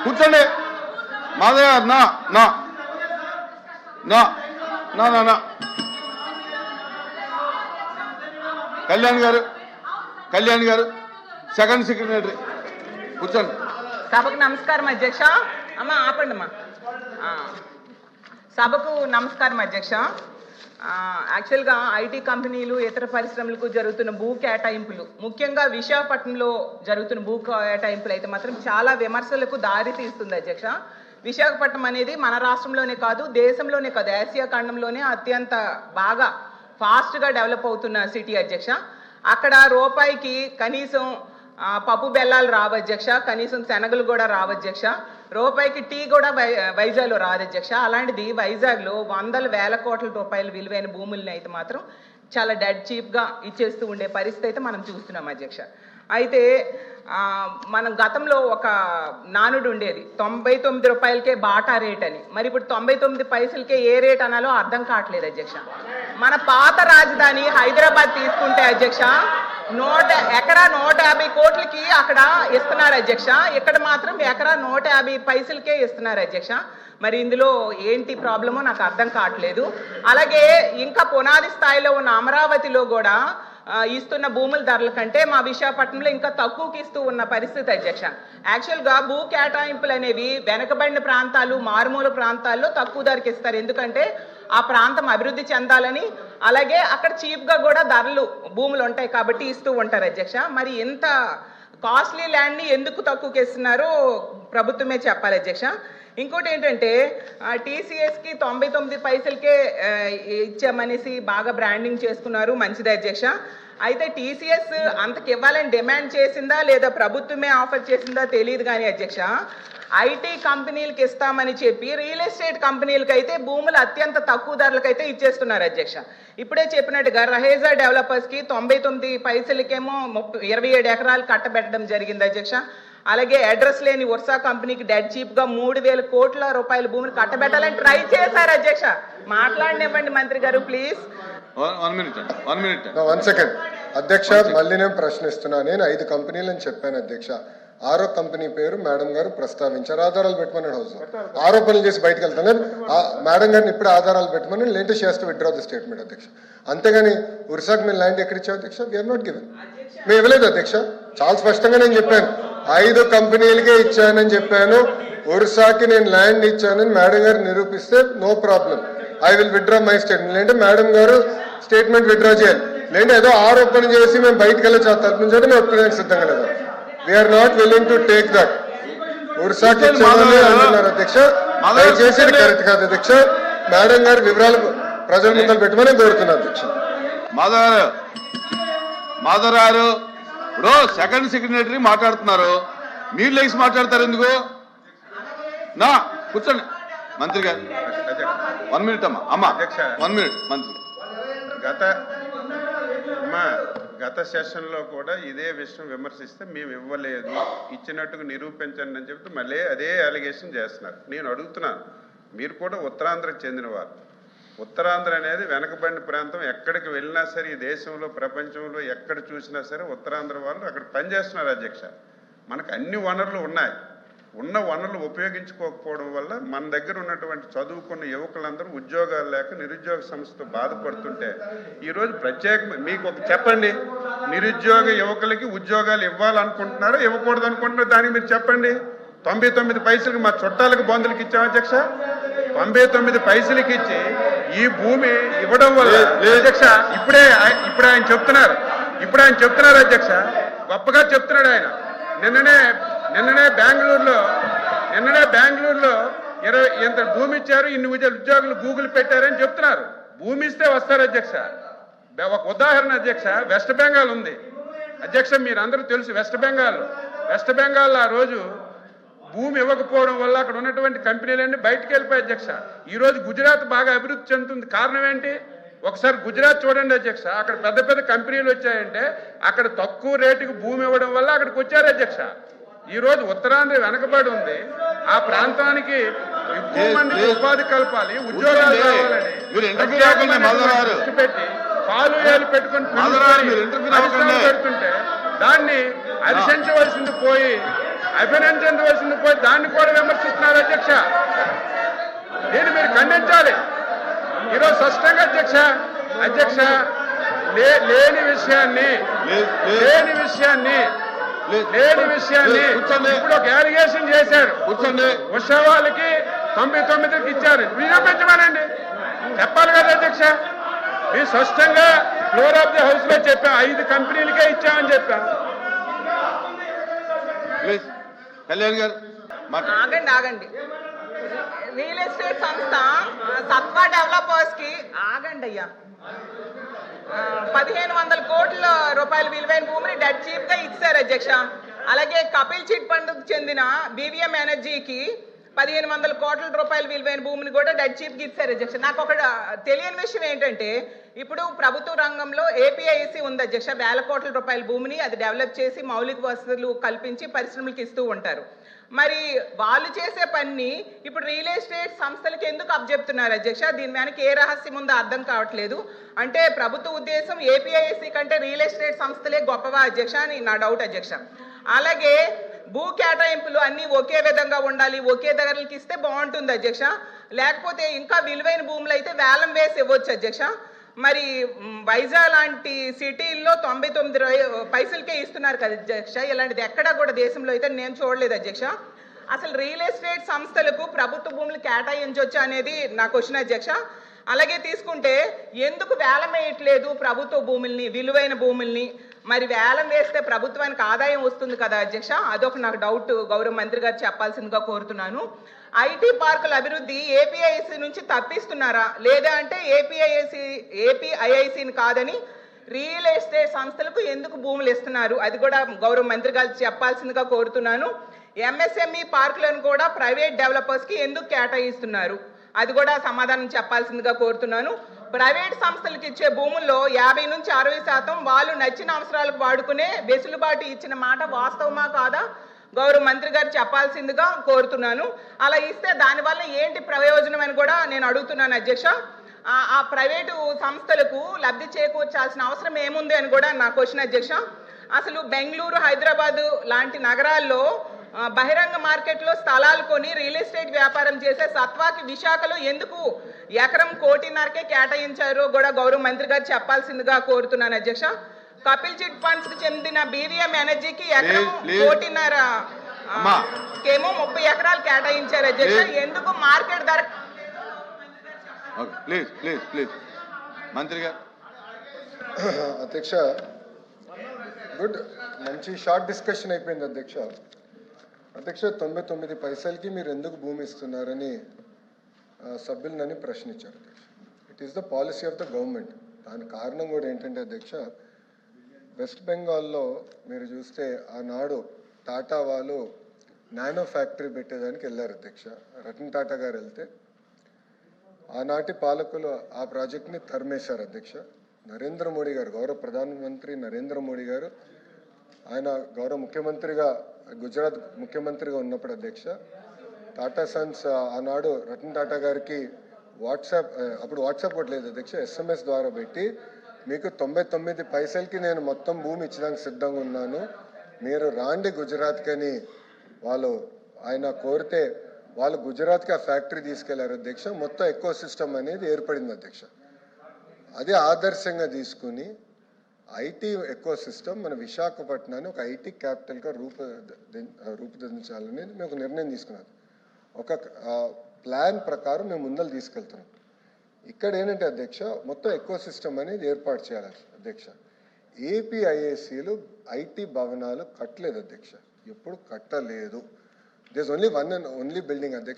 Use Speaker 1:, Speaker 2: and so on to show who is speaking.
Speaker 1: కూర్చోండి మాధవ్ గారు. నా నా నా నా నా నా కళ్యాణ్ గారు సెకండ్ సెక్రటరీ కూర్చోండి.
Speaker 2: సభకు నమస్కారం అధ్యక్ష. అమ్మా ఆపండి అమ్మా. సభకు నమస్కారం అధ్యక్ష. యాక్చువల్గా ఐటీ కంపెనీలు ఇతర పరిశ్రమలకు జరుగుతున్న భూ కేటాయింపులు, ముఖ్యంగా విశాఖపట్నంలో జరుగుతున్న భూ కేటాయింపులు అయితే మాత్రం చాలా విమర్శలకు దారి తీస్తుంది అధ్యక్ష. విశాఖపట్నం అనేది మన రాష్ట్రంలోనే కాదు, దేశంలోనే కాదు, ఆసియా ఖండంలోనే అత్యంత బాగా ఫాస్ట్గా డెవలప్ అవుతున్న సిటీ అధ్యక్ష. అక్కడ రూపాయికి కనీసం పప్పు బెల్లాలు రావు అధ్యక్ష, కనీసం శనగలు కూడా రావు అధ్యక్ష, రూపాయికి టీ కూడా వైజాగ్లో రాదు అధ్యక్ష. అలాంటిది వైజాగ్లో వందల వేల కోట్ల రూపాయల విలువైన భూముల్ని అయితే మాత్రం చాలా డెడ్ చీప్గా ఇచ్చేస్తూ ఉండే పరిస్థితి అయితే మనం చూస్తున్నాం అధ్యక్ష. అయితే మనం గతంలో ఒక నానుడు ఉండేది, 99 రూపాయలకే బాటా రేట్ అని. మరి ఇప్పుడు 99 పైసలకే ఏ రేట్ అనాలో అర్థం కావట్లేదు అధ్యక్ష. మన పాత రాజధాని హైదరాబాద్ తీసుకుంటే అధ్యక్ష ఎకరా 150 కోట్లకి అక్కడ ఇస్తున్నారు అధ్యక్ష. ఇక్కడ మాత్రం ఎకరా 150 పైసలకే ఇస్తున్నారు అధ్యక్ష. మరి ఇందులో ఏంటి ప్రాబ్లమో నాకు అర్థం కావట్లేదు. అలాగే ఇంకా పునాది స్థాయిలో ఉన్న అమరావతిలో కూడా ఇస్తున్న భూముల ధరల కంటే మా విశాఖపట్నంలో ఇంకా తక్కువకి ఇస్తూ ఉన్న పరిస్థితి అధ్యక్ష. యాక్చువల్గా భూ కేటాయింపులు అనేవి వెనకబడిన ప్రాంతాలు, మారుమూల ప్రాంతాల్లో తక్కువ ధరకి ఇస్తారు. ఎందుకంటే ఆ ప్రాంతం అభివృద్ధి చెందాలని, అలాగే అక్కడ చీప్గా కూడా ధరలు భూములు ఉంటాయి కాబట్టి ఇస్తూ ఉంటారు అధ్యక్ష. మరి ఇంత కాస్ట్లీ ల్యాండ్ని ఎందుకు తక్కువకి ఇస్తున్నారో ప్రభుత్వమే చెప్పాలి అధ్యక్ష. ఇంకోటి ఏంటంటే టీసీఎస్కి 99 పైసలకే ఇచ్చామనేసి బాగా బ్రాండింగ్ చేసుకున్నారు, మంచిది అధ్యక్ష. అయితే టీసీఎస్ అంతకి ఇవ్వాలని డిమాండ్ చేసిందా లేదా ప్రభుత్వమే ఆఫర్ చేసిందా తెలియదు కానీ అధ్యక్ష, ఐటీ కంపెనీలకు ఇస్తామని చెప్పి రియల్ ఎస్టేట్ కంపెనీలకు అయితే భూములు అత్యంత తక్కువ ధరలకైతే ఇచ్చేస్తున్నారు అధ్యక్ష. ఇప్పుడే చెప్పినట్టుగా రహేజా డెవలపర్స్కి 99 పైసలకేమో 27 ఎకరాలు కట్టబెట్టడం జరిగింది అధ్యక్ష. అలాగే అడ్రస్ లేని వర్సా కంపెనీకి డెడ్ చీప్గా 3000 కోట్ల రూపాయల భూమిని కట్టబెట్టాలని ట్రై చేశారు అధ్యక్ష. మాట్లాడనివ్వండి మంత్రి గారు ప్లీజ్.
Speaker 3: 1 సెకండ్ అధ్యక్ష. మళ్ళీ నేను ప్రశ్నిస్తున్నా. నేను 5 కంపెనీలని చెప్పాను అధ్యక్ష. 6వ కంపెనీ పేరు మేడం గారు ప్రస్తావించారు. ఆధారాలు పెట్టమని హౌస్ ఆరోపణలు చేసి బయటకు వెళ్తాను. మేడం గారిని ఇప్పుడు ఆధారాలు పెట్టమని లేటెస్ట్ చేస్తూ విత్డ్రా ది స్టేట్మెంట్ అధ్యక్ష. అంతేగాని ఉర్సాక్ మేము ల్యాండ్ ఎక్కడిచ్చావు అధ్యక్ష? We are not given. మేము ఇవ్వలేదు అధ్యక్ష. చాలా స్పష్టంగా నేను చెప్పాను, 5 కంపెనీలకే ఇచ్చానని చెప్పాను. ఉర్సాకి నేను ల్యాండ్ ఇచ్చానని మేడం గారు నిరూపిస్తే no problem, I will withdraw my statement. లేదంటే మేడం గారు స్టేట్మెంట్ విత్డ్రా చేయాలి. లేదంటే ఏదో ఆరోపణ చేసి మేము బయటకు వెళ్ళి తలపించంటే మేము ఒప్పుకోవడానికి సిద్ధంగా లేదు. We are not willing to take that. ఉర్సాకి అంటున్నారు అధ్యక్ష, దయచేసి కరెక్ట్ కాదు అధ్యక్ష. మేడం గారి వివరాలు ప్రజల ముందర పెట్టమని కోరుతున్నారు అధ్యక్ష.
Speaker 1: మాధవ్ గారు ఇప్పుడు సెకండ్ సెక్రటరీ మాట్లాడుతున్నారు, మీరు లేచి మాట్లాడతారు ఎందుకు? నా కూర్చోండి మంత్రి గారు. 1 మినిట్ అమ్మా 1 మినిట్ మంత్రి.
Speaker 4: గత సెషన్లో కూడా ఇదే విషయం విమర్శిస్తే మేము ఇవ్వలేదు, ఇచ్చినట్టుగా నిరూపించండి అని చెప్తే మళ్ళీ అదే అలిగేషన్ చేస్తున్నారు. నేను అడుగుతున్నాను, మీరు కూడా ఉత్తరాంధ్రకు చెందినవారు. ఉత్తరాంధ్ర అనేది వెనకబడిన ప్రాంతం. ఎక్కడికి వెళ్ళినా సరే ఈ దేశంలో ప్రపంచంలో ఎక్కడ చూసినా సరే ఉత్తరాంధ్ర వాళ్ళు అక్కడ పనిచేస్తున్నారు అధ్యక్ష. మనకు అన్ని వనరులు ఉన్నాయి. ఉన్న వనరులు ఉపయోగించుకోకపోవడం వల్ల మన దగ్గర ఉన్నటువంటి చదువుకున్న యువకులందరూ ఉద్యోగాలు లేక నిరుద్యోగ సమస్యతో బాధపడుతుంటే ఈరోజు మీకు ఒక చెప్పండి, నిరుద్యోగ యువకులకి ఉద్యోగాలు ఇవ్వాలనుకుంటున్నారో ఇవ్వకూడదు అనుకుంటున్నారో దానికి మీరు చెప్పండి. 99 పైసలకి మా చుట్టాలకు బంధువులకి ఇచ్చాం అధ్యక్ష. 99 పైసలకి ఇచ్చి ఈ భూమి ఇవ్వడం వల్ల అధ్యక్ష ఇప్పుడు ఆయన చెప్తున్నారు అధ్యక్ష, గొప్పగా చెప్తున్నాడు ఆయన. నిన్ననే బెంగళూరులో 20 ఎంత భూమి ఇచ్చారు, ఇన్ని ఉద్యోగులు గూగుల్ పెట్టారని చెప్తున్నారు. భూమి ఇస్తే వస్తారు అధ్యక్ష. ఒక ఉదాహరణ అధ్యక్ష, వెస్ట్ బెంగాల్ ఉంది అధ్యక్ష, మీరందరూ తెలుసు. వెస్ట్ బెంగాల్లో ఆ రోజు భూమి ఇవ్వకపోవడం వల్ల అక్కడ ఉన్నటువంటి కంపెనీలన్నీ బయటకు వెళ్ళిపోయాయి అధ్యక్ష. ఈరోజు గుజరాత్ బాగా అభివృద్ధి చెందుతుంది. కారణం ఏంటి? ఒకసారి గుజరాత్ చూడండి అధ్యక్ష, అక్కడ పెద్ద పెద్ద కంపెనీలు వచ్చాయంటే అక్కడ తక్కువ రేటుకి భూమి ఇవ్వడం వల్ల అక్కడికి వచ్చారు అధ్యక్ష. ఈరోజు ఉత్తరాంధ్ర వెనకబడి ఉంది. ఆ ప్రాంతానికి ఎక్కువ మందికి ఉపాధి కల్పాలి, ఉద్యోగాలు కావాలని దృష్టి పెట్టి పాలు ఏలు పెట్టుకుని పెడుతుంటే దాన్ని అభినందించవలసింది పోయి దాన్ని కూడా
Speaker 5: నిరూపించాలి. ఈరోజు స్పష్టంగా అధ్యక్ష లేని విషయాన్ని
Speaker 1: కూర్చోండి.
Speaker 5: ఇప్పుడు ఒక అలిగేషన్ చేశారు.
Speaker 1: కూర్చోండి.
Speaker 5: ఉషా వాళ్ళకి 99కి ఇచ్చారు. నిరూపించమనండి, చెప్పాలి కదా అధ్యక్ష. మీరు స్పష్టంగా ఫ్లోర్ ఆఫ్ ది హౌస్ లో చెప్పాం 5 కంపెనీలకే ఇచ్చామని చెప్పాం.
Speaker 1: ప్లీజ్ కళ్యాణ్ గారు
Speaker 2: ఆగండి రియల్ ఎస్టేట్ సంస్థ సత్వా డెవలపర్స్ కి ఆగండి అయ్యా 1500 కోట్ల రూపాయల విలువైన భూమిని డెడ్ చీప్ గా ఇచ్చారు అధ్యక్ష. అలాగే కపిల్ చిట్ ఫండ్ కు చెందిన బీవీఎం ఎనర్జీకి 1500 కోట్ల రూపాయల విలువైన భూమిని కూడా డెడ్ చీప్ కి ఇచ్చారు అధ్యక్ష. నాకు ఒక తెలియని విషయం ఏంటంటే, ఇప్పుడు ప్రభుత్వ రంగంలో ఏపీఐసి ఉంది అధ్యక్ష. వేల కోట్ల రూపాయల భూమిని అది డెవలప్ చేసి మౌలిక వసతులు కల్పించి పరిశ్రమలకు ఇస్తూ ఉంటారు. మరి వాళ్ళు చేసే పని ఇప్పుడు రియల్ ఎస్టేట్ సంస్థలకు ఎందుకు అప్పచెప్తున్నారు అధ్యక్ష? దీని వెనక ఏ రహస్యం ఉందో అర్థం కావట్లేదు. అంటే ప్రభుత్వ ఉద్దేశం ఏపీఐసి కంటే రియల్ ఎస్టేట్ సంస్థలే గొప్పవా అధ్యక్ష అని నా డౌట్ అధ్యక్ష. అలాగే భూ కేటాయింపులు అన్నీ ఒకే విధంగా ఉండాలి, ఒకే ధరలకి ఇస్తే బాగుంటుంది అధ్యక్ష. లేకపోతే ఇంకా విలువైన భూములు అయితే వేలం వేసి ఇవ్వచ్చు అధ్యక్ష. మరి వైజాగ్ లాంటి సిటీల్లో 99 పైసలకే ఇస్తున్నారు కదా అధ్యక్ష. ఇలాంటిది ఎక్కడా కూడా దేశంలో అయితే నేను చూడలేదు అధ్యక్ష. అసలు రియల్ ఎస్టేట్ సంస్థలకు ప్రభుత్వ భూములు కేటాయించవచ్చు అనేది నా క్వశ్చన్ అధ్యక్ష. అలాగే తీసుకుంటే ఎందుకు వేలం వేయట్లేదు ప్రభుత్వ భూముల్ని, విలువైన భూముల్ని? మరి వేలం వేస్తే ప్రభుత్వానికి ఆదాయం వస్తుంది కదా అధ్యక్ష. అదొక నాకు డౌట్, గౌరవ మంత్రి గారు చెప్పాల్సిందిగా కోరుతున్నాను. ఐటీ పార్కుల అభివృద్ధి ఏపీఐసి నుంచి తప్పిస్తున్నారా, లేదా అంటే ఏపీఐఐసిని కాదని రియల్ ఎస్టేట్ సంస్థలకు ఎందుకు భూములు ఇస్తున్నారు? అది కూడా గౌరవ మంత్రి గారు చెప్పాల్సిందిగా కోరుతున్నాను. ఎంఎస్ఎంఈ పార్కులను కూడా ప్రైవేట్ డెవలపర్స్కి ఎందుకు కేటాయిస్తున్నారు? అది కూడా సమాధానం చెప్పాల్సిందిగా కోరుతున్నాను. ప్రైవేట్ సంస్థలకు ఇచ్చే భూముల్లో 50 నుంచి 60% వాళ్ళు నచ్చిన అవసరాలకు వాడుకునే వెసులుబాటు ఇచ్చిన మాట వాస్తవమా కాదా గౌరవ మంత్రి గారు చెప్పాల్సిందిగా కోరుతున్నాను. అలా ఇస్తే దానివల్ల ఏంటి ప్రయోజనం అని కూడా నేను అడుగుతున్నాను అధ్యక్ష. ఆ ప్రైవేటు సంస్థలకు లబ్ధి చేకూర్చాల్సిన అవసరం ఏముంది అని కూడా నా క్వశ్చన్ అధ్యక్ష. అసలు బెంగళూరు, హైదరాబాదు లాంటి నగరాల్లో బహిరంగ మార్కెట్లో స్థలాలు కొని రియల్ ఎస్టేట్ వ్యాపారం చేసే సత్వాకి విశాఖలో ఎందుకు ఎకరం 1.5 కేటాయించారో కూడా గౌరవ మంత్రి గారు చెప్పాల్సిందిగా కోరుతున్నాను అధ్యక్ష. కపిల్ చిట్ ఫండ్స్ కి చెందిన బీవీఎం ఎనర్జీకి ఎకరం 1.5 కేమో 30 ఎకరాలు కేటాయించారు అధ్యక్ష. ఎందుకు మార్కెట్ ధర?
Speaker 1: ప్లీజ్ మంత్రి గారు.
Speaker 3: అధ్యక్ష, గుడ్, మంచి షార్ట్ డిస్కషన్ అయిపోయింది అధ్యక్ష. 99 పైసలకి మీరు ఎందుకు భూమి ఇస్తున్నారని సభ్యులు నన్ను ప్రశ్నించారు అధ్యక్ష. It is the policy of the government. దాని కారణం కూడా ఏంటంటే అధ్యక్ష, వెస్ట్ బెంగాల్లో మీరు చూస్తే ఆనాడు టాటా వాళ్ళు నానో ఫ్యాక్టరీ పెట్టేదానికి వెళ్ళారు అధ్యక్ష. రతన్ టాటా గారు వెళ్తే ఆనాటి పాలకులు ఆ ప్రాజెక్ట్ని తరిమేశారు అధ్యక్ష. నరేంద్ర మోడీ గారు, గౌరవ ప్రధానమంత్రి నరేంద్ర మోడీ గారు, ఆయన గౌరవ ముఖ్యమంత్రిగా, గుజరాత్ ముఖ్యమంత్రిగా ఉన్నప్పుడు అధ్యక్ష, టాటా సన్స్ ఆనాడు రతన్ టాటా గారికి అప్పుడు వాట్సాప్ కూడా లేదు అధ్యక్ష, SMS ద్వారా పెట్టి మీకు 99 పైసలకి నేను మొత్తం భూమి ఇచ్చడానికి సిద్ధంగా ఉన్నాను, మీరు రాండి గుజరాత్కి అని ఆయన కోరితే వాళ్ళు గుజరాత్కి ఆ ఫ్యాక్టరీ తీసుకెళ్లారు అధ్యక్ష. మొత్తం ఎకో సిస్టమ్ అనేది ఏర్పడింది అధ్యక్ష. అది ఆదర్శంగా తీసుకుని ఐటీ ఎకో సిస్టమ్ మన విశాఖపట్నాన్ని ఒక ఐటీ క్యాపిటల్గా రూపుదిద్దించాలనేది మేము ఒక నిర్ణయం తీసుకున్నాం. ఒక ప్లాన్ ప్రకారం మేము ముందలు తీసుకెళ్తున్నాం. ఇక్కడ ఏంటంటే అధ్యక్ష, మొత్తం ఎకో సిస్టమ్ అనేది ఏర్పాటు చేయాలి అధ్యక్ష. ఏపీఐఏసీలు ఐటీ భవనాలు కట్టలేదు అధ్యక్ష, ఎప్పుడు కట్టలేదు. This only one and only building అధ్యక్ష.